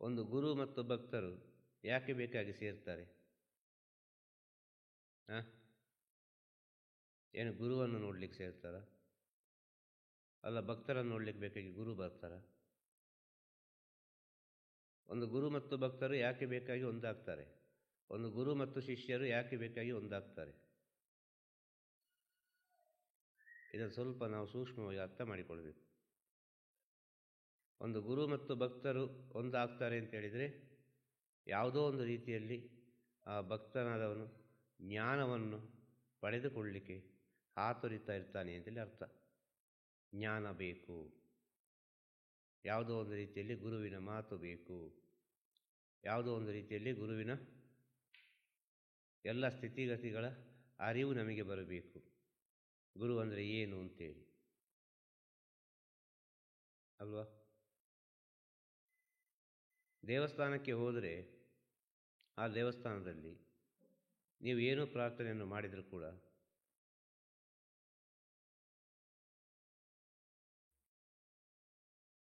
ಒಂದು ಗುರು ಮತ್ತು ಭಕ್ತರು ಯಾಕೆ ಬೇಕಾಗಿ ಸೇರ್ತಾರೆ? ಏನು ಗುರುವನ್ನು ನೋಡ್ಲಿಕ್ಕೆ ಸೇರ್ತಾರ? ಅಲ್ಲ, ಭಕ್ತರನ್ನು ನೋಡ್ಲಿಕ್ಕೆ ಬೇಕಾಗಿ ಗುರು ಬರ್ತಾರ? ಒಂದು ಗುರು ಮತ್ತು ಭಕ್ತರು ಯಾಕೆ ಬೇಕಾಗಿ ಒಂದಾಗ್ತಾರೆ? ಒಂದು ಗುರು ಮತ್ತು ಶಿಷ್ಯರು ಯಾಕೆ ಬೇಕಾಗಿ ಒಂದಾಗ್ತಾರೆ? ಇದನ್ನು ಸ್ವಲ್ಪ ನಾವು ಸೂಕ್ಷ್ಮವಾಗಿ ಅರ್ಥ ಮಾಡಿಕೊಳ್ಬೇಕು. ಒಂದು ಗುರು ಮತ್ತು ಭಕ್ತರು ಒಂದಾಗ್ತಾರೆ ಅಂತ ಹೇಳಿದರೆ ಯಾವುದೋ ಒಂದು ರೀತಿಯಲ್ಲಿ ಆ ಭಕ್ತನಾದವನು ಜ್ಞಾನವನ್ನು ಪಡೆದುಕೊಳ್ಳಲಿಕ್ಕೆ ಹಾತೊರಿತಾ ಇರ್ತಾನೆ ಅಂತೇಳಿ ಅರ್ಥ. ಜ್ಞಾನ ಬೇಕು, ಯಾವುದೋ ಒಂದು ರೀತಿಯಲ್ಲಿ ಗುರುವಿನ ಮಾತು ಬೇಕು, ಯಾವುದೋ ಒಂದು ರೀತಿಯಲ್ಲಿ ಗುರುವಿನ ಎಲ್ಲ ಸ್ಥಿತಿಗತಿಗಳ ಅರಿವು ನಮಗೆ ಬರಬೇಕು. ಗುರು ಅಂದರೆ ಏನು ಅಂತೇಳಿ ಅಲ್ವಾ? ದೇವಸ್ಥಾನಕ್ಕೆ ಹೋದರೆ ಆ ದೇವಸ್ಥಾನದಲ್ಲಿ ನೀವು ಏನೂ ಪ್ರಾರ್ಥನೆಯನ್ನು ಮಾಡಿದರೂ ಕೂಡ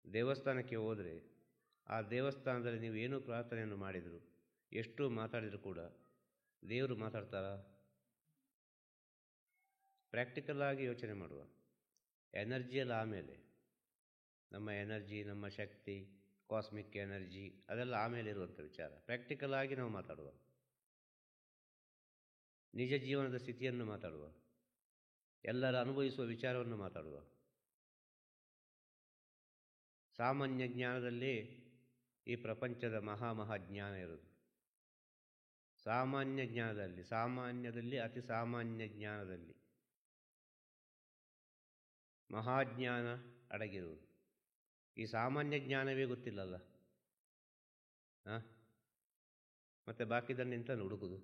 ದೇವಸ್ಥಾನಕ್ಕೆ ಹೋದರೆ ಆ ದೇವಸ್ಥಾನದಲ್ಲಿ ನೀವು ಏನೂ ಪ್ರಾರ್ಥನೆಯನ್ನು ಮಾಡಿದರು, ಎಷ್ಟು ಮಾತಾಡಿದರೂ ಕೂಡ ದೇವರು ಮಾತಾಡ್ತಾರಾ? ಪ್ರಾಕ್ಟಿಕಲ್ ಆಗಿ ಯೋಚನೆ ಮಾಡುವ. ಎನರ್ಜಿಯಲ್ಲಿ ಆಮೇಲೆ ನಮ್ಮ ಎನರ್ಜಿ, ನಮ್ಮ ಶಕ್ತಿ, ಕಾಸ್ಮಿಕ್ ಎನರ್ಜಿ ಅದೆಲ್ಲ ಆಮೇಲೆ ಇರುವಂಥ ವಿಚಾರ. ಪ್ರಾಕ್ಟಿಕಲ್ ಆಗಿ ನಾವು ಮಾತಾಡುವ, ನಿಜ ಜೀವನದ ಸ್ಥಿತಿಯನ್ನು ಮಾತಾಡುವ, ಎಲ್ಲರ ಅನುಭವಿಸುವ ವಿಚಾರವನ್ನು ಮಾತಾಡುವ. ಸಾಮಾನ್ಯ ಜ್ಞಾನದಲ್ಲಿ ಈ ಪ್ರಪಂಚದ ಮಹಾಜ್ಞಾನ ಇರೋದು. ಸಾಮಾನ್ಯ ಜ್ಞಾನದಲ್ಲಿ, ಸಾಮಾನ್ಯದಲ್ಲಿ ಅತಿ ಸಾಮಾನ್ಯ ಜ್ಞಾನದಲ್ಲಿ ಮಹಾಜ್ಞಾನ ಅಡಗಿರುವುದು. ಈ ಸಾಮಾನ್ಯ ಜ್ಞಾನವೇ ಗೊತ್ತಿಲ್ಲಲ್ಲ, ಮತ್ತೆ ಬಾಕಿದನ್ನು ಎಂತ ಹುಡುಕುದು?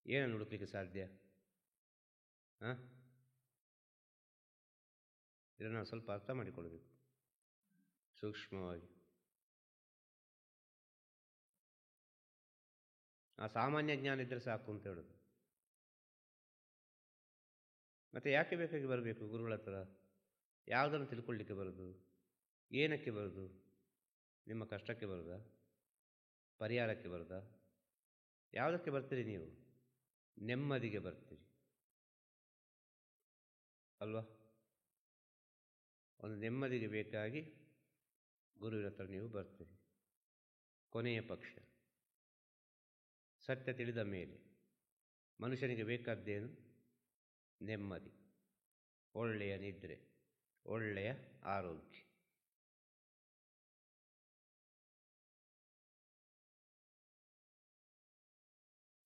ಏನನ್ನು ಹುಡುಕಲಿಕ್ಕೆ ಸಾಧ್ಯ? ಇದನ್ನು ನಾವು ಸ್ವಲ್ಪ ಅರ್ಥ ಮಾಡಿಕೊಳ್ಬೇಕು ಸೂಕ್ಷ್ಮವಾಗಿ. ಆ ಸಾಮಾನ್ಯ ಜ್ಞಾನ ಇದ್ದರೆ ಸಾಕು ಅಂತ ಹೇಳೋದು. ಮತ್ತೆ ಯಾಕೆ ಬೇಕಾಗಿ ಬರಬೇಕು ಗುರುಗಳ ಹತ್ರ? ಯಾವುದನ್ನು ತಿಳ್ಕೊಳ್ಳಿಕ್ಕೆ ಬರೋದು? ಏನಕ್ಕೆ ಬರೋದು? ನಿಮ್ಮ ಕಷ್ಟಕ್ಕೆ ಬರೋದಾ? ಪರಿಹಾರಕ್ಕೆ ಬರೋದಾ? ಯಾವುದಕ್ಕೆ ಬರ್ತೀರಿ ನೀವು? ನೆಮ್ಮದಿಗೆ ಬರ್ತೀರಿ ಅಲ್ವಾ? ಒಂದು ನೆಮ್ಮದಿಗೆ ಬೇಕಾಗಿ ಗುರುವಿನ ಹತ್ರ ನೀವು ಬರ್ತೀರಿ. ಕೊನೆಯ ಪಕ್ಷ ಸತ್ಯ ತಿಳಿದ ಮೇಲೆ ಮನುಷ್ಯನಿಗೆ ಬೇಕಾದ್ದೇನು? ನೆಮ್ಮದಿ, ಒಳ್ಳೆಯ ನಿದ್ರೆ, ಒಳ್ಳೆಯ ಆರೋಗ್ಯ.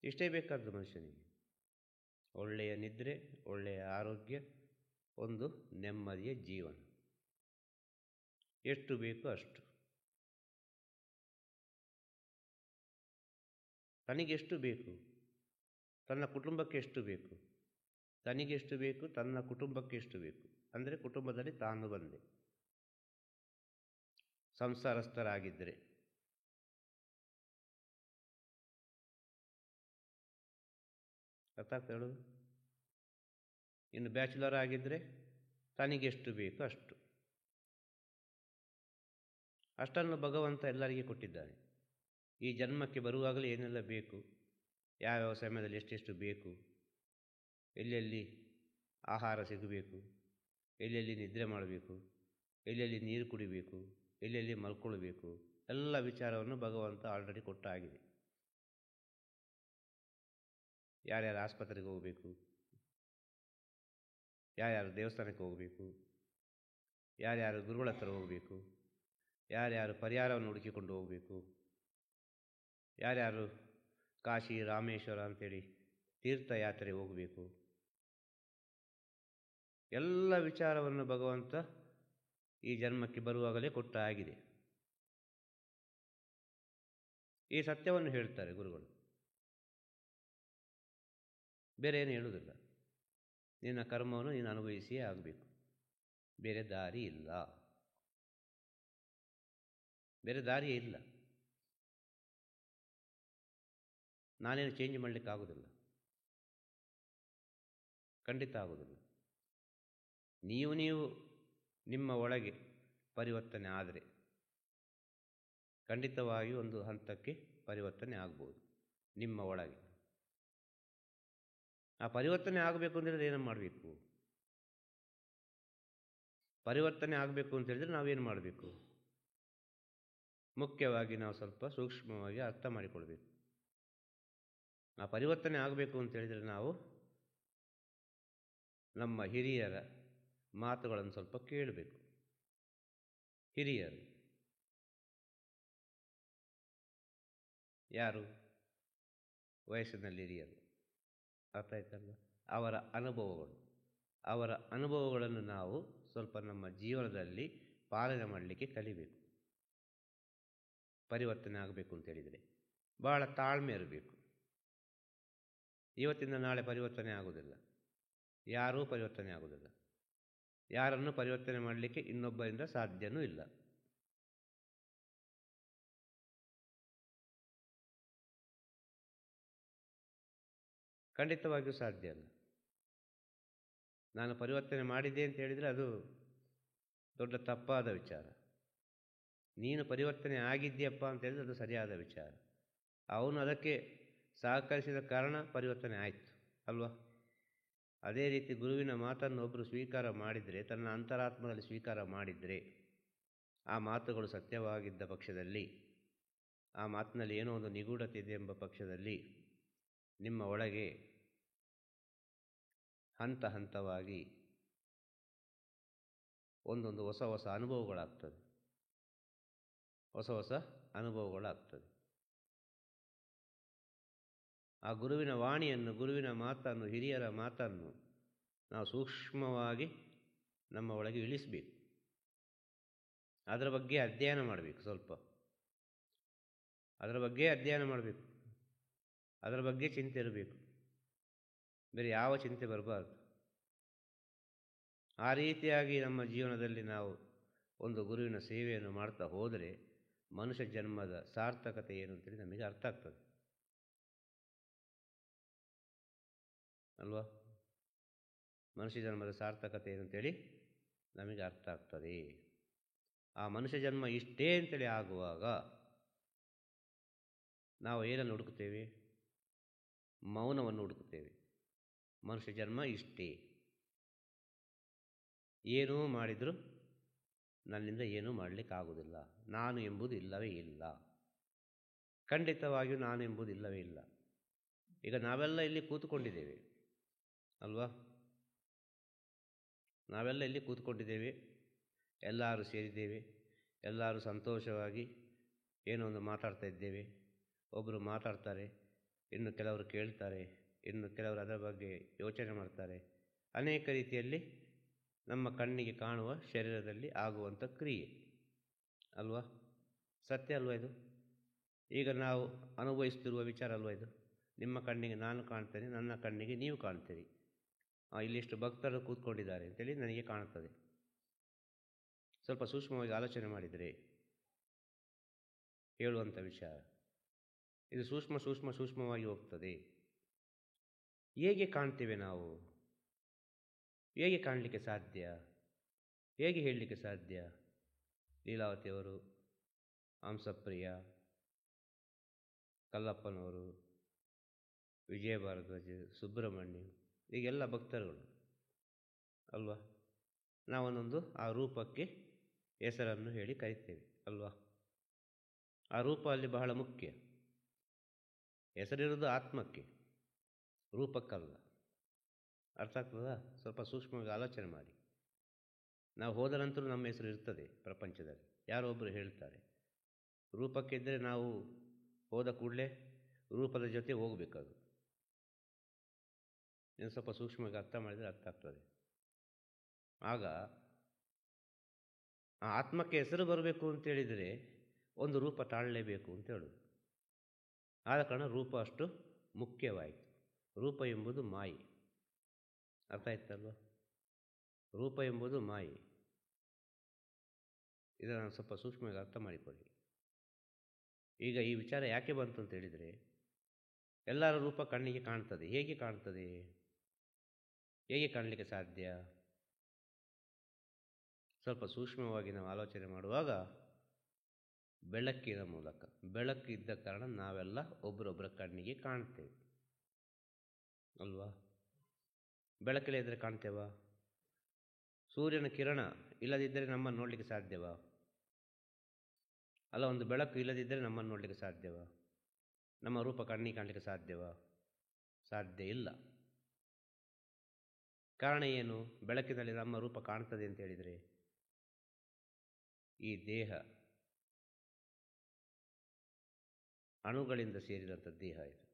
ಇಷ್ಟೇ ಬೇಕಾದ್ದು ಮನುಷ್ಯನಿಗೆ. ಒಳ್ಳೆಯ ನಿದ್ರೆ, ಒಳ್ಳೆಯ ಆರೋಗ್ಯ, ಒಂದು ನೆಮ್ಮದಿಯ ಜೀವನ. ಎಷ್ಟು ಬೇಕು ಅಷ್ಟು. ತನಗೆಷ್ಟು ಬೇಕು, ತನ್ನ ಕುಟುಂಬಕ್ಕೆ ಎಷ್ಟು ಬೇಕು, ತನಗೆಷ್ಟು ಬೇಕು, ತನ್ನ ಕುಟುಂಬಕ್ಕೆ ಎಷ್ಟು ಬೇಕು. ಅಂದರೆ ಕುಟುಂಬದಲ್ಲಿ ತಾನು ಬಂದೆ ಸಂಸಾರಸ್ಥರಾಗಿದ್ದರೆ ಅರ್ಥ ಆಗ್ತಾ ಹೇಳೋದು. ಇನ್ನು ಬ್ಯಾಚುಲರ್ ಆಗಿದ್ದರೆ ತನಗೆಷ್ಟು ಬೇಕು ಅಷ್ಟು. ಅಷ್ಟನ್ನು ಭಗವಂತ ಎಲ್ಲರಿಗೆ ಕೊಟ್ಟಿದ್ದಾನೆ. ಈ ಜನ್ಮಕ್ಕೆ ಬರುವಾಗಲೇ ಏನೆಲ್ಲ ಬೇಕು, ಯಾವ್ಯಾವ ಸಮಯದಲ್ಲಿ ಎಷ್ಟೆಷ್ಟು ಬೇಕು, ಎಲ್ಲೆಲ್ಲಿ ಆಹಾರ ಸಿಗಬೇಕು, ಎಲ್ಲೆಲ್ಲಿ ನಿದ್ರೆ ಮಾಡಬೇಕು, ಎಲ್ಲೆಲ್ಲಿ ನೀರು ಕುಡಿಬೇಕು, ಎಲ್ಲೆಲ್ಲಿ ಮಲ್ಕೊಳ್ಬೇಕು, ಎಲ್ಲ ವಿಚಾರವನ್ನು ಭಗವಂತ ಆಲ್ರೆಡಿ ಕೊಟ್ಟಾಗಿದೆ. ಯಾರ್ಯಾರು ಆಸ್ಪತ್ರೆಗೆ ಹೋಗಬೇಕು, ಯಾರ್ಯಾರು ದೇವಸ್ಥಾನಕ್ಕೆ ಹೋಗಬೇಕು, ಯಾರ್ಯಾರು ಗುರುಗಳ ಹತ್ರ ಹೋಗಬೇಕು, ಯಾರ್ಯಾರು ಪರಿಹಾರವನ್ನು ಹುಡುಕಿಕೊಂಡು ಹೋಗಬೇಕು, ಯಾರ್ಯಾರು ಕಾಶಿ ರಾಮೇಶ್ವರ ಅಂತೇಳಿ ತೀರ್ಥಯಾತ್ರೆ ಹೋಗಬೇಕು, ಎಲ್ಲ ವಿಚಾರವನ್ನು ಭಗವಂತ ಈ ಜನ್ಮಕ್ಕೆ ಬರುವಾಗಲೇ ಕೊಟ್ಟ ಆಗಿದೆ. ಈ ಸತ್ಯವನ್ನು ಹೇಳ್ತಾರೆ ಗುರುಗಳು, ಬೇರೆ ಏನು ಹೇಳುವುದಿಲ್ಲ. ನಿನ್ನ ಕರ್ಮವನ್ನು ನೀನು ಅನುಭವಿಸಿಯೇ ಆಗಬೇಕು, ಬೇರೆ ದಾರಿ ಇಲ್ಲ, ಬೇರೆ ದಾರಿಯೇ ಇಲ್ಲ. ನಾನೇನು ಚೇಂಜ್ ಮಾಡಲಿಕ್ಕೆ ಆಗೋದಿಲ್ಲ, ಖಂಡಿತ ಆಗೋದಿಲ್ಲ. ನೀವು ನಿಮ್ಮ ಒಳಗೆ ಪರಿವರ್ತನೆ ಆದರೆ ಖಂಡಿತವಾಗಿಯೂ ಒಂದು ಹಂತಕ್ಕೆ ಪರಿವರ್ತನೆ ಆಗ್ಬೋದು ನಿಮ್ಮ ಒಳಗೆ. ಆ ಪರಿವರ್ತನೆ ಆಗಬೇಕು ಅಂತೇಳಿದ್ರೆ ಏನು ಮಾಡಬೇಕು? ಪರಿವರ್ತನೆ ಆಗಬೇಕು ಅಂತ ಹೇಳಿದ್ರೆ ನಾವೇನು ಮಾಡಬೇಕು? ಮುಖ್ಯವಾಗಿ ನಾವು ಸ್ವಲ್ಪ ಸೂಕ್ಷ್ಮವಾಗಿ ಅರ್ಥ ಮಾಡಿಕೊಳ್ಬೇಕು. ಆ ಪರಿವರ್ತನೆ ಆಗಬೇಕು ಅಂತ ಹೇಳಿದರೆ ನಾವು ನಮ್ಮ ಹಿರಿಯರ ಮಾತುಗಳನ್ನು ಸ್ವಲ್ಪ ಕೇಳಬೇಕು. ಹಿರಿಯರು ಯಾರು? ವಯಸ್ಸಿನಲ್ಲಿ ಹಿರಿಯರು, ಅರ್ಥ ಆಯ್ತಲ್ಲ? ಅವರ ಅನುಭವಗಳನ್ನು ನಾವು ಸ್ವಲ್ಪ ನಮ್ಮ ಜೀವನದಲ್ಲಿ ಪಾಲನೆ ಮಾಡಲಿಕ್ಕೆ ಕಲಿಬೇಕು. ಪರಿವರ್ತನೆ ಆಗಬೇಕು ಅಂತೇಳಿದರೆ ಭಾಳ ತಾಳ್ಮೆ ಇರಬೇಕು. ಇವತ್ತಿಂದ ನಾಳೆ ಪರಿವರ್ತನೆ ಆಗುವುದಿಲ್ಲ, ಯಾರೂ ಪರಿವರ್ತನೆ ಆಗುವುದಿಲ್ಲ. ಯಾರನ್ನು ಪರಿವರ್ತನೆ ಮಾಡಲಿಕ್ಕೆ ಇನ್ನೊಬ್ಬರಿಂದ ಸಾಧ್ಯವೂ ಇಲ್ಲ. ಖಂಡಿತವಾಗಿಯೂ ಸಾಧ್ಯ ಅಲ್ಲ. ನಾನು ಪರಿವರ್ತನೆ ಮಾಡಿದ್ದೆ ಅಂತ ಹೇಳಿದರೆ ಅದು ದೊಡ್ಡ ತಪ್ಪಾದ ವಿಚಾರ. ನೀನು ಪರಿವರ್ತನೆ ಆಗಿದ್ದೀಯಪ್ಪ ಅಂತ ಹೇಳಿದ್ರೆ ಅದು ಸರಿಯಾದ ವಿಚಾರ. ಅವನು ಅದಕ್ಕೆ ಸಹಕರಿಸಿದ ಕಾರಣ ಪರಿವರ್ತನೆ ಆಯಿತು ಅಲ್ವಾ? ಅದೇ ರೀತಿ ಗುರುವಿನ ಮಾತನ್ನು ಒಬ್ಬರು ಸ್ವೀಕಾರ ಮಾಡಿದರೆ, ತನ್ನ ಅಂತರಾತ್ಮದಲ್ಲಿ ಸ್ವೀಕಾರ ಮಾಡಿದರೆ, ಆ ಮಾತುಗಳು ಸತ್ಯವಾಗಿದ್ದ ಪಕ್ಷದಲ್ಲಿ, ಆ ಮಾತಿನಲ್ಲಿ ಏನೋ ಒಂದು ನಿಗೂಢತೆ ಇದೆ ಎಂಬ ಪಕ್ಷದಲ್ಲಿ ನಿಮ್ಮ ಒಳಗೆ ಹಂತ ಹಂತವಾಗಿ ಒಂದೊಂದು ಹೊಸ ಹೊಸ ಅನುಭವಗಳಾಗ್ತದೆ. ಆ ಗುರುವಿನ ವಾಣಿಯನ್ನು, ಗುರುವಿನ ಮಾತನ್ನು, ಹಿರಿಯರ ಮಾತನ್ನು ನಾವು ಸೂಕ್ಷ್ಮವಾಗಿ ನಮ್ಮ ಒಳಗೆ ಇಳಿಸಬೇಕು. ಅದರ ಬಗ್ಗೆ ಅಧ್ಯಯನ ಮಾಡಬೇಕು. ಅದರ ಬಗ್ಗೆ ಅಧ್ಯಯನ ಮಾಡಬೇಕು. ಅದರ ಬಗ್ಗೆ ಚಿಂತೆ ಇರಬೇಕು, ಬೇರೆ ಯಾವ ಚಿಂತೆ ಬರಬಾರ್ದು. ಆ ರೀತಿಯಾಗಿ ನಮ್ಮ ಜೀವನದಲ್ಲಿ ನಾವು ಒಂದು ಗುರುವಿನ ಸೇವೆಯನ್ನು ಮಾಡ್ತಾ ಹೋದರೆ ಮನುಷ್ಯ ಜನ್ಮದ ಸಾರ್ಥಕತೆ ಏನು ಅಂತೇಳಿ ನಮಗೆ ಅರ್ಥ ಆಗ್ತದೆ ಅಲ್ವಾ? ಮನುಷ್ಯ ಜನ್ಮದ ಸಾರ್ಥಕತೆ ಏನು ಅಂತೇಳಿ ನಮಗೆ ಅರ್ಥ ಆಗ್ತದೆ. ಆ ಮನುಷ್ಯ ಜನ್ಮ ಇಷ್ಟೇ ಅಂತೇಳಿ ಆಗುವಾಗ ನಾವು ಏನನ್ನು ಹುಡುಕುತ್ತೇವೆ? ಮೌನವನ್ನು ಹುಡುಕುತ್ತೇವೆ. ಮನುಷ್ಯ ಜನ್ಮ ಇಷ್ಟೇ, ಏನೂ ಮಾಡಿದರೂ ನನ್ನಿಂದ ಏನೂ ಮಾಡಲಿಕ್ಕಾಗುವುದಿಲ್ಲ, ನಾನು ಎಂಬುದು ಇಲ್ಲವೇ ಇಲ್ಲ. ಖಂಡಿತವಾಗಿಯೂ ನಾನು ಎಂಬುದು ಇಲ್ಲವೇ ಇಲ್ಲ. ಈಗ ನಾವೆಲ್ಲ ಇಲ್ಲಿ ಕೂತ್ಕೊಂಡಿದ್ದೇವೆ ಅಲ್ವಾ? ನಾವೆಲ್ಲ ಇಲ್ಲಿ ಕೂತ್ಕೊಂಡಿದ್ದೇವೆ, ಎಲ್ಲರೂ ಸೇರಿದ್ದೇವೆ, ಎಲ್ಲರೂ ಸಂತೋಷವಾಗಿ ಏನೋ ಒಂದು ಮಾತಾಡ್ತಾ ಇದ್ದೇವೆ. ಒಬ್ಬರು ಮಾತಾಡ್ತಾರೆ, ಇನ್ನು ಕೆಲವರು ಕೇಳ್ತಾರೆ, ಇನ್ನು ಕೆಲವರು ಅದರ ಬಗ್ಗೆ ಯೋಚನೆ ಮಾಡ್ತಾರೆ. ಅನೇಕ ರೀತಿಯಲ್ಲಿ ನಮ್ಮ ಕಣ್ಣಿಗೆ ಕಾಣುವ ಶರೀರದಲ್ಲಿ ಆಗುವಂಥ ಕ್ರಿಯೆ ಅಲ್ವಾ? ಸತ್ಯ ಅಲ್ವಾ ಇದು? ಈಗ ನಾವು ಅನುಭವಿಸ್ತಿರುವ ವಿಚಾರ ಅಲ್ವಾ ಇದು? ನಿಮ್ಮ ಕಣ್ಣಿಗೆ ನಾನು ಕಾಣ್ತೇನೆ, ನನ್ನ ಕಣ್ಣಿಗೆ ನೀವು ಕಾಣ್ತೀರಿ. ಇಲ್ಲಿಷ್ಟು ಭಕ್ತರು ಕೂತ್ಕೊಂಡಿದ್ದಾರೆ ಅಂತೇಳಿ ನನಗೆ ಕಾಣುತ್ತದೆ. ಸ್ವಲ್ಪ ಸೂಕ್ಷ್ಮವಾಗಿ ಆಲೋಚನೆ ಮಾಡಿದರೆ ಹೇಳುವಂಥ ವಿಚಾರ ಇದು ಸೂಕ್ಷ್ಮವಾಗಿ ಹೋಗ್ತದೆ. ಹೇಗೆ ಕಾಣ್ತೇವೆ ನಾವು? ಹೇಗೆ ಕಾಣಲಿಕ್ಕೆ ಸಾಧ್ಯ? ಹೇಗೆ ಹೇಳಲಿಕ್ಕೆ ಸಾಧ್ಯ? ಲೀಲಾವತಿಯವರು, ಹಂಸಪ್ರಿಯ, ಕಲ್ಲಪ್ಪನವರು, ವಿಜಯ ಭಾರದ್ವಾಜ್, ಸುಬ್ರಹ್ಮಣ್ಯ, ಈಗೆಲ್ಲ ಭಕ್ತರುಗಳು ಅಲ್ವಾ? ನಾವೊಂದೊಂದು ಆ ರೂಪಕ್ಕೆ ಹೆಸರನ್ನು ಹೇಳಿ ಕರಿತೇವೆ ಅಲ್ವಾ? ಆ ರೂಪ ಅಲ್ಲಿ ಬಹಳ ಮುಖ್ಯ. ಹೆಸರಿರೋದು ಆತ್ಮಕ್ಕೆ, ರೂಪಕ್ಕಲ್ಲ. ಅರ್ಥ ಆಗ್ತದಾ? ಸ್ವಲ್ಪ ಸೂಕ್ಷ್ಮವಾಗಿ ಆಲೋಚನೆ ಮಾಡಿ. ನಾವು ಹೋದ ನಂತರ ನಮ್ಮ ಹೆಸರು ಇರ್ತದೆ ಪ್ರಪಂಚದಲ್ಲಿ, ಯಾರೋ ಒಬ್ಬರು ಹೇಳ್ತಾರೆ. ರೂಪಕ್ಕಿದ್ದರೆ ನಾವು ಹೋದ ಕೂಡಲೇ ರೂಪದ ಜೊತೆ ಹೋಗಬೇಕದು. ಇನ್ನು ಸ್ವಲ್ಪ ಸೂಕ್ಷ್ಮವಾಗಿ ಅರ್ಥ ಮಾಡಿದರೆ ಅರ್ಥ ಆಗ್ತದೆ. ಆಗ ಆ ಆತ್ಮಕ್ಕೆ ಹೆಸರು ಬರಬೇಕು ಅಂತೇಳಿದರೆ ಒಂದು ರೂಪ ತಾಳಲೇಬೇಕು ಅಂತ ಹೇಳೋದು. ಆದ ಕಾರಣ ರೂಪ ಅಷ್ಟು ಮುಖ್ಯವಾಯಿತು. ರೂಪ ಎಂಬುದು ಮಾಯೆ. ಅರ್ಥ ಆಯ್ತಲ್ವ? ರೂಪ ಎಂಬುದು ಮಾಯೆ. ಇದನ್ನು ಸ್ವಲ್ಪ ಸೂಕ್ಷ್ಮವಾಗಿ ಅರ್ಥ ಮಾಡಿಕೊಳ್ಳಿ. ಈಗ ಈ ವಿಚಾರ ಯಾಕೆ ಬಂತು ಅಂತ ಹೇಳಿದರೆ, ಎಲ್ಲರ ರೂಪ ಕಣ್ಣಿಗೆ ಕಾಣ್ತದೆ. ಹೇಗೆ ಕಾಣ್ತದೆ? ಹೇಗೆ ಕಾಣಲಿಕ್ಕೆ ಸಾಧ್ಯ? ಸ್ವಲ್ಪ ಸೂಕ್ಷ್ಮವಾಗಿ ನಾವು ಆಲೋಚನೆ ಮಾಡುವಾಗ ಬೆಳಕಿನ ಮೂಲಕ. ಬೆಳಕು ಇದ್ದ ಕಾರಣ ನಾವೆಲ್ಲ ಒಬ್ಬರೊಬ್ಬರ ಕಣ್ಣಿಗೆ ಕಾಣ್ತೇವೆ ಅಲ್ವಾ? ಬೆಳಕಿಲ್ಲ ಇದ್ದರೆ ಕಾಣ್ತೇವಾ? ಸೂರ್ಯನ ಕಿರಣ ಇಲ್ಲದಿದ್ದರೆ ನಮ್ಮನ್ನು ನೋಡಲಿಕ್ಕೆ ಸಾಧ್ಯವಾ? ಅಲ್ಲ, ಒಂದು ಬೆಳಕು ಇಲ್ಲದಿದ್ದರೆ ನಮ್ಮನ್ನು ನೋಡಲಿಕ್ಕೆ ಸಾಧ್ಯವಾ? ನಮ್ಮ ರೂಪ ಕಣ್ಣಿಗೆ ಕಾಣಲಿಕ್ಕೆ ಸಾಧ್ಯವಾ? ಸಾಧ್ಯ ಇಲ್ಲ. ಕಾರಣ ಏನು? ಬೆಳಕಿನಲ್ಲಿ ನಮ್ಮ ರೂಪ ಕಾಣ್ತದೆ ಅಂತ ಹೇಳಿದರೆ, ಈ ದೇಹ ಅಣುಗಳಿಂದ ಸೇರಿದಂಥ ದೇಹ ಇದು.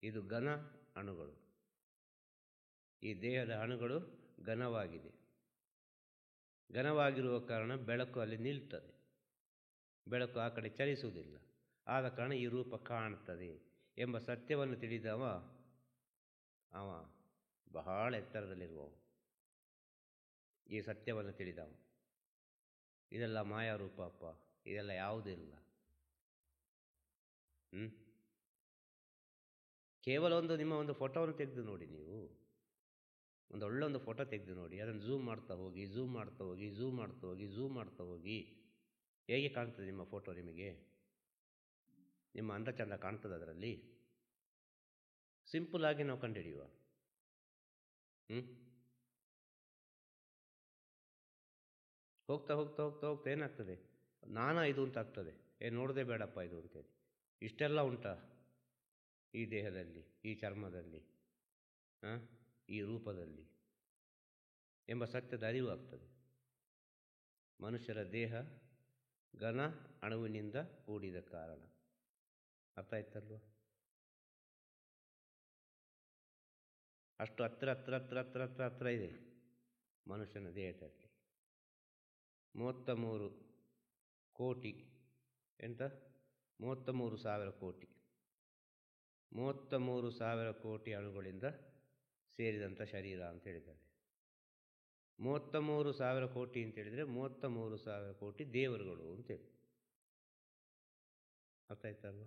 ಇದು ಘನ ಅಣುಗಳು. ಈ ದೇಹದ ಅಣುಗಳು ಘನವಾಗಿದೆ. ಘನವಾಗಿರುವ ಕಾರಣ ಬೆಳಕು ಅಲ್ಲಿ ನಿಲ್ತದೆ. ಬೆಳಕು ಆ ಕಡೆ ಚಲಿಸುವುದಿಲ್ಲ. ಆದ ಕಾರಣ ಈ ರೂಪ ಕಾಣ್ತದೆ ಎಂಬ ಸತ್ಯವನ್ನು ತಿಳಿದವ ಅವ ಬಹಳ ಎತ್ತರದಲ್ಲಿರುವವ. ಈ ಸತ್ಯವನ್ನು ತಿಳಿದವ ಇದೆಲ್ಲ ಮಾಯಾರೂಪ ಅಪ್ಪ, ಇದೆಲ್ಲ ಯಾವುದೂ ಇಲ್ಲ. ಕೇವಲ ನಿಮ್ಮ ಒಂದು ಫೋಟೋವನ್ನು ತೆಗೆದು ನೋಡಿ. ನೀವು ಒಳ್ಳೆ ಒಂದು ಫೋಟೋ ತೆಗೆದು ನೋಡಿ. ಅದನ್ನು ಝೂಮ್ ಮಾಡ್ತಾ ಹೋಗಿ, ಝೂಮ್ ಮಾಡ್ತಾ ಹೋಗಿ, ಝೂಮ್ ಮಾಡ್ತಾ ಹೋಗಿ, ಝೂಮ್ ಮಾಡ್ತಾ ಹೋಗಿ. ಹೇಗೆ ಕಾಣ್ತದೆ ನಿಮ್ಮ ಫೋಟೋ? ನಿಮಗೆ ನಿಮ್ಮ ಅಂದ ಚಂದ ಕಾಣ್ತದೆ ಅದರಲ್ಲಿ? ಸಿಂಪಲ್ ಆಗಿ ನಾವು ಕಂಡುಹಿಡಿಯುವ. ಹೋಗ್ತಾ ಹೋಗ್ತಾ ಹೋಗ್ತಾ ಹೋಗ್ತಾ ಏನಾಗ್ತದೆ? ಇದು ಅಂತ ಆಗ್ತದೆ. ನೋಡೋದೇ ಬೇಡಪ್ಪ ಇದು ಅಂತೇಳಿ. ಇಷ್ಟೆಲ್ಲ ಉಂಟಾ ಈ ದೇಹದಲ್ಲಿ, ಈ ಚರ್ಮದಲ್ಲಿ, ಈ ರೂಪದಲ್ಲಿ ಎಂಬ ಸತ್ಯದ ಅರಿವು ಆಗ್ತದೆ. ಮನುಷ್ಯರ ದೇಹ ಘನ ಅಣುವಿನಿಂದ ಕೂಡಿದ ಕಾರಣ. ಅರ್ಥ ಆಯ್ತಲ್ವ? ಅಷ್ಟು ಹತ್ರ ಇದೆ ಮನುಷ್ಯನ ದೇಹದಲ್ಲಿ. 33 ಕೋಟಿ 33,000 ಕೋಟಿ 33,000 ಕೋಟಿ ಅಣುಗಳಿಂದ ಸೇರಿದಂಥ ಶರೀರ ಅಂತ ಹೇಳಿದ್ದಾರೆ. 33,000 ಕೋಟಿ ಅಂತೇಳಿದರೆ 33,000 ಕೋಟಿ ದೇವರುಗಳು ಅಂತೇಳಿ. ಅರ್ಥ ಆಯ್ತಲ್ವ?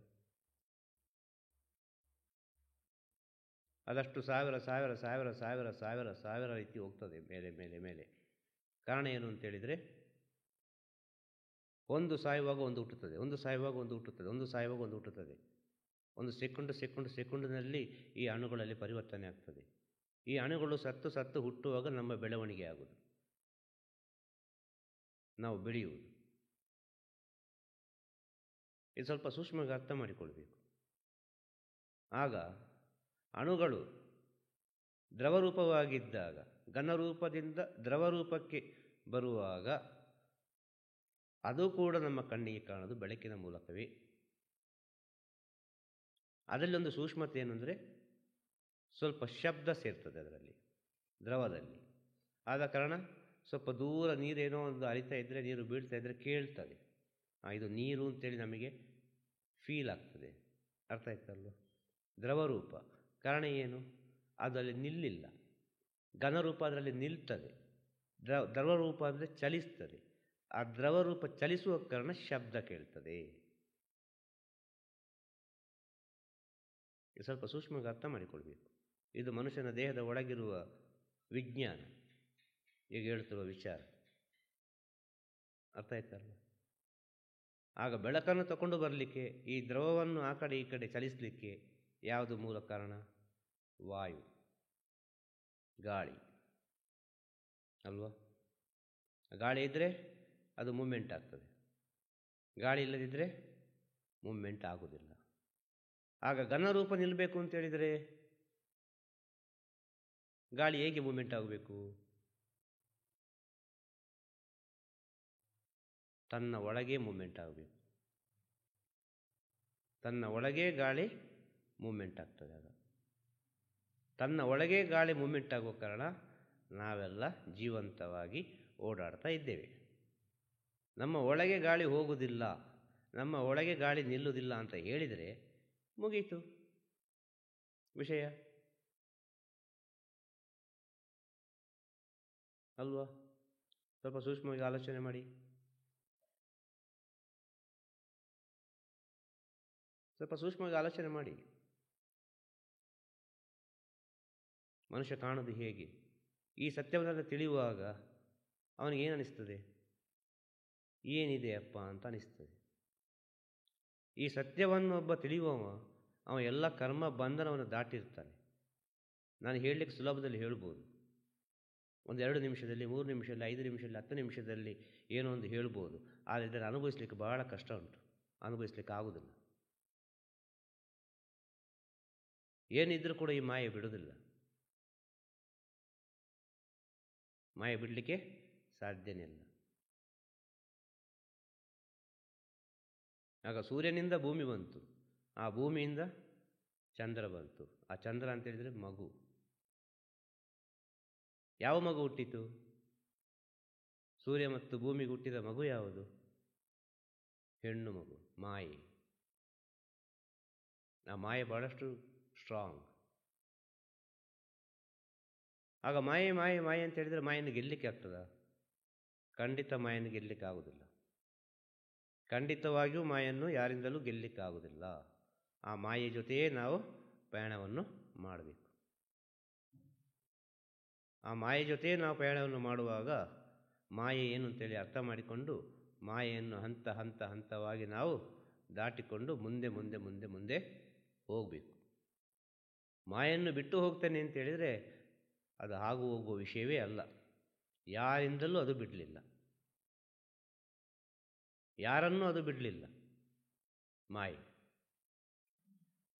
ಅದಷ್ಟು ಸಾವಿರ ಸಾವಿರ ಸಾವಿರ ಸಾವಿರ ಸಾವಿರ ಸಾವಿರ ರೀತಿ ಹೋಗ್ತದೆ ಮೇಲೆ ಮೇಲೆ ಮೇಲೆ. ಕಾರಣ ಏನು ಅಂತೇಳಿದರೆ, ಒಂದು ಸಾಯುವಾಗ ಒಂದು ಹುಟ್ಟುತ್ತದೆ, ಒಂದು ಸಾಯುವಾಗ ಒಂದು ಹುಟ್ಟುತ್ತದೆ, ಒಂದು ಸಾಯುವಾಗ ಒಂದು ಹುಟ್ಟುತ್ತದೆ. ಒಂದು ಸೆಕೆಂಡ್ನಲ್ಲಿ ಈ ಅಣುಗಳಲ್ಲಿ ಪರಿವರ್ತನೆ ಆಗ್ತದೆ. ಈ ಅಣುಗಳು ಸತ್ತು ಸತ್ತು ಹುಟ್ಟುವಾಗ ನಮ್ಮ ಬೆಳವಣಿಗೆ ಆಗುವುದು, ನಾವು ಬೆಳೆಯುವುದು. ಇದು ಸ್ವಲ್ಪ ಸೂಕ್ಷ್ಮವಾಗಿ ಅರ್ಥ ಮಾಡಿಕೊಳ್ಬೇಕು. ಆಗ ಅಣುಗಳು ದ್ರವರೂಪವಾಗಿದ್ದಾಗ, ಘನರೂಪದಿಂದ ದ್ರವರೂಪಕ್ಕೆ ಬರುವಾಗ ಅದು ಕೂಡ ನಮ್ಮ ಕಣ್ಣಿಗೆ ಕಾಣೋದು ಬೆಳಕಿನ ಮೂಲಕವೇ. ಅದರಲ್ಲಿ ಒಂದು ಸೂಕ್ಷ್ಮತೆ ಏನಂದರೆ, ಸ್ವಲ್ಪ ಶಬ್ದ ಸೇರ್ತದೆ ಅದರಲ್ಲಿ, ದ್ರವದಲ್ಲಿ. ಆದ ಕಾರಣ ಸ್ವಲ್ಪ ದೂರ ನೀರೇನೋ ಒಂದು ಹರಿತಾ ಇದ್ದರೆ, ನೀರು ಬೀಳ್ತಾ ಇದ್ದರೆ ಕೇಳ್ತದೆ. ಇದು ನೀರು ಅಂತೇಳಿ ನಮಗೆ ಫೀಲ್ ಆಗ್ತದೆ. ಅರ್ಥ ಆಯ್ತಲ್ವ? ದ್ರವರೂಪ. ಕಾರಣ ಏನು? ಅದರಲ್ಲಿ ನಿಲ್ಲಿಲ್ಲ. ಘನರೂಪ ಅದರಲ್ಲಿ ನಿಲ್ತದೆ. ದ್ರವರೂಪ ಅಂದರೆ ಚಲಿಸ್ತದೆ. ಆ ದ್ರವರೂಪ ಚಲಿಸುವ ಕಾರಣ ಶಬ್ದ ಕೇಳ್ತದೆ. ಸ್ವಲ್ಪ ಸೂಕ್ಷ್ಮವಾಗಿ ಅರ್ಥ ಮಾಡಿಕೊಳ್ಬೇಕು. ಇದು ಮನುಷ್ಯನ ದೇಹದ ಒಳಗಿರುವ ವಿಜ್ಞಾನ, ಈಗ ಹೇಳ್ತಿರುವ ವಿಚಾರ. ಅರ್ಥ ಆಯ್ತಲ್ಲ? ಆಗ ಬೆಳಕನ್ನು ತಗೊಂಡು ಬರಲಿಕ್ಕೆ, ಈ ದ್ರವವನ್ನು ಆ ಕಡೆ ಈ ಕಡೆ ಚಲಿಸಲಿಕ್ಕೆ ಯಾವುದು ಮೂಲ ಕಾರಣ? ವಾಯು, ಗಾಳಿ ಅಲ್ವಾ? ಗಾಳಿ ಇದ್ದರೆ ಅದು ಮೂಮೆಂಟ್ ಆಗ್ತದೆ. ಗಾಳಿ ಇಲ್ಲದಿದ್ದರೆ ಮೂಮೆಂಟ್ ಆಗುವುದಿಲ್ಲ. ಆಗ ಘನರೂಪ ನಿಲ್ಲಬೇಕು ಅಂತೇಳಿದರೆ ಗಾಳಿ ಹೇಗೆ ಮೂಮೆಂಟ್ ಆಗಬೇಕು? ತನ್ನ ಒಳಗೆ ಮೂಮೆಂಟ್ ಆಗಬೇಕು. ತನ್ನ ಒಳಗೆ ಗಾಳಿ ಮೂಮೆಂಟ್ ಆಗ್ತದೆ. ಆಗ ತನ್ನ ಒಳಗೆ ಗಾಳಿ ಮೂಮೆಂಟ್ ಆಗುವ ಕಾರಣ ನಾವೆಲ್ಲ ಜೀವಂತವಾಗಿ ಓಡಾಡ್ತಾ ಇದ್ದೇವೆ. ನಮ್ಮ ಒಳಗೆ ಗಾಳಿ ಹೋಗುವುದಿಲ್ಲ, ನಮ್ಮ ಒಳಗೆ ಗಾಳಿ ನಿಲ್ಲುವುದಿಲ್ಲ ಅಂತ ಹೇಳಿದರೆ ಮುಗೀತು ವಿಷಯ ಅಲ್ವಾ? ಸ್ವಲ್ಪ ಸೂಕ್ಷ್ಮವಾಗಿ ಆಲೋಚನೆ ಮಾಡಿ. ಮನುಷ್ಯ ಕಾಣೋದು ಹೇಗೆ? ಈ ಸತ್ಯವನ್ನೆಲ್ಲ ತಿಳಿಯುವಾಗ ಅವನಿಗೆ ಏನು ಅನಿಸ್ತದೆ? ಏನಿದೆ ಅಪ್ಪ ಅಂತ ಅನಿಸ್ತದೆ. ಈ ಸತ್ಯವನ್ನು ಒಬ್ಬ ತಿಳಿಯುವವ ಅವ ಎಲ್ಲ ಕರ್ಮ ಬಂಧನವನ್ನು ದಾಟಿರ್ತಾನೆ. ನಾನು ಹೇಳಲಿಕ್ಕೆ ಸುಲಭದಲ್ಲಿ ಹೇಳ್ಬೋದು, ಒಂದು 2 ನಿಮಿಷದಲ್ಲಿ, 3 ನಿಮಿಷದಲ್ಲಿ, 5 ನಿಮಿಷದಲ್ಲಿ, 10 ನಿಮಿಷದಲ್ಲಿ ಏನೋ ಒಂದು ಹೇಳ್ಬೋದು. ಆದರೆ ಇದನ್ನು ಅನುಭವಿಸ್ಲಿಕ್ಕೆ ಬಹಳ ಕಷ್ಟ ಉಂಟು, ಅನುಭವಿಸ್ಲಿಕ್ಕೆ ಆಗುವುದಿಲ್ಲ. ಏನಿದ್ರೂ ಕೂಡ ಈ ಮಾಯೆ ಬಿಡುವುದಿಲ್ಲ, ಮಾಯೆ ಬಿಡಲಿಕ್ಕೆ ಸಾಧ್ಯನೇ ಇಲ್ಲ. ಆಗ ಸೂರ್ಯನಿಂದ ಭೂಮಿ ಬಂತು, ಆ ಭೂಮಿಯಿಂದ ಚಂದ್ರ ಬಂತು. ಆ ಚಂದ್ರ ಅಂತ ಹೇಳಿದರೆ ಮಗು. ಯಾವ ಮಗು ಹುಟ್ಟಿತು? ಸೂರ್ಯ ಮತ್ತು ಭೂಮಿಗೆ ಹುಟ್ಟಿದ ಮಗು ಯಾವುದು? ಹೆಣ್ಣು ಮಗು, ಮಾಯೆ. ಆ ಮಾಯೆ ಬಹಳಷ್ಟು ಸ್ಟ್ರಾಂಗ್. ಆಗ ಮಾಯೆ ಮಾಯೆ ಮಾಯೆ ಅಂತ ಹೇಳಿದರೆ ಮಾಯನ್ನು ಗೆಲ್ಲಲಿಕ್ಕೆ ಆಗ್ತದ? ಖಂಡಿತ ಮಾಯನ್ನು ಗೆಲ್ಲಲಿಕ್ಕೆ ಆಗುವುದಿಲ್ಲ. ಖಂಡಿತವಾಗಿಯೂ ಮಾಯನ್ನು ಯಾರಿಂದಲೂ ಗೆಲ್ಲಲಿಕ್ಕೆ ಆಗುವುದಿಲ್ಲ. ಆ ಮಾಯೆ ಜೊತೆಯೇ ನಾವು ಪ್ರಯಾಣವನ್ನು ಮಾಡಬೇಕು. ಆ ಮಾಯೆ ಜೊತೆಯೇ ನಾವು ಪ್ರಯಾಣವನ್ನು ಮಾಡುವಾಗ ಮಾಯೆ ಏನು ಅಂತೇಳಿ ಅರ್ಥ ಮಾಡಿಕೊಂಡು ಮಾಯೆಯನ್ನು ಹಂತ ಹಂತ ಹಂತವಾಗಿ ನಾವು ದಾಟಿಕೊಂಡು ಮುಂದೆ ಮುಂದೆ ಮುಂದೆ ಮುಂದೆ ಹೋಗಬೇಕು. ಮಾಯನ್ನು ಬಿಟ್ಟು ಹೋಗ್ತೇನೆ ಅಂತೇಳಿದರೆ ಅದು ಆಗು ಹೋಗುವ ವಿಷಯವೇ ಅಲ್ಲ. ಯಾರಿಂದಲೂ ಅದು ಬಿಡಲಿಲ್ಲ, ಯಾರನ್ನೂ ಅದು ಬಿಡಲಿಲ್ಲ ಮಾಯೆ.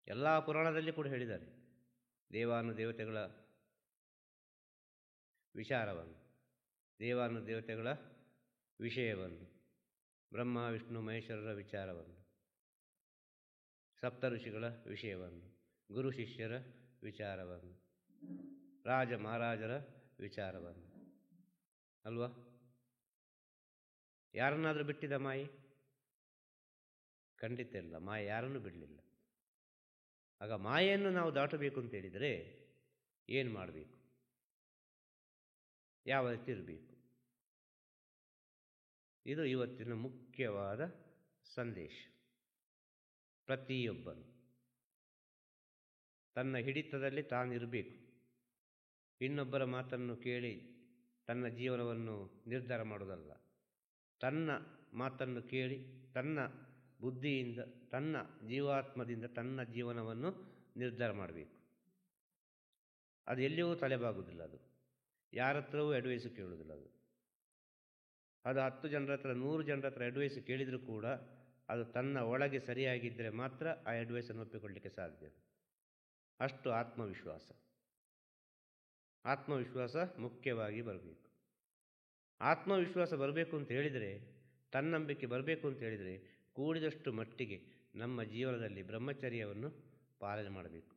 ಎಲ್ಲ ಪುರಾಣದಲ್ಲಿ ಕೂಡ ಹೇಳಿದ್ದಾರೆ ದೇವಾನುದೇವತೆಗಳ ವಿಚಾರವನ್ನು, ದೇವಾನುದೇವತೆಗಳ ವಿಷಯವನ್ನು, ಬ್ರಹ್ಮ ವಿಷ್ಣು ಮಹೇಶ್ವರರ ವಿಚಾರವನ್ನು, ಸಪ್ತ ಋಷಿಗಳ ವಿಷಯವನ್ನು, ಗುರು ಶಿಷ್ಯರ ವಿಚಾರವನ್ನು, ರಾಜ ಮಹಾರಾಜರ ವಿಚಾರವನ್ನು ಅಲ್ವಾ? ಯಾರನ್ನಾದರೂ ಬಿಟ್ಟಿದ ಮಾಯೆ? ಖಂಡಿತ ಇಲ್ಲ, ಮಾಯೆ ಯಾರನ್ನೂ ಬಿಡಲಿಲ್ಲ. ಆಗ ಮಾಯೆಯನ್ನು ನಾವು ದಾಟಬೇಕು ಅಂತೇಳಿದರೆ ಏನು ಮಾಡಬೇಕು? ಯಾವ ರೀತಿ ಇರಬೇಕು? ಇದು ಇವತ್ತಿನ ಮುಖ್ಯವಾದ ಸಂದೇಶ. ಪ್ರತಿಯೊಬ್ಬನು ತನ್ನ ಹಿಡಿತದಲ್ಲಿ ತಾನಿರಬೇಕು. ಇನ್ನೊಬ್ಬರ ಮಾತನ್ನು ಕೇಳಿ ತನ್ನ ಜೀವನವನ್ನು ನಿರ್ಧಾರ ಮಾಡೋದಲ್ಲ. ತನ್ನ ಮಾತನ್ನು ಕೇಳಿ ತನ್ನ ಬುದ್ಧಿಯಿಂದ, ತನ್ನ ಜೀವಾತ್ಮದಿಂದ ತನ್ನ ಜೀವನವನ್ನು ನಿರ್ಧಾರ ಮಾಡಬೇಕು. ಅದು ಎಲ್ಲಿಯೂ ತಲೆಬಾಗುವುದಿಲ್ಲ. ಅದು ಯಾರ ಹತ್ರವೂ ಅಡ್ವೈಸು ಕೇಳುವುದಿಲ್ಲ. ಅದು 10 ಜನರ ಹತ್ರ 100 ಜನರ ಹತ್ರ ಅಡ್ವೈಸ್ ಕೇಳಿದರೂ ಕೂಡ ಅದು ತನ್ನ ಒಳಗೆ ಸರಿಯಾಗಿದ್ದರೆ ಮಾತ್ರ ಆ ಅಡ್ವೈಸನ್ನು ಒಪ್ಪಿಕೊಳ್ಳಲಿಕ್ಕೆ ಸಾಧ್ಯ. ಅಷ್ಟು ಆತ್ಮವಿಶ್ವಾಸ. ಆತ್ಮವಿಶ್ವಾಸ ಮುಖ್ಯವಾಗಿ ಬರಬೇಕು. ಆತ್ಮವಿಶ್ವಾಸ ಬರಬೇಕು ಅಂತ ಹೇಳಿದರೆ, ತನ್ನಂಬಿಕೆ ಬರಬೇಕು ಅಂತ ಹೇಳಿದರೆ ಕೂಡಿದಷ್ಟು ಮಟ್ಟಿಗೆ ನಮ್ಮ ಜೀವನದಲ್ಲಿ ಬ್ರಹ್ಮಚರ್ಯವನ್ನು ಪಾಲನೆ ಮಾಡಬೇಕು.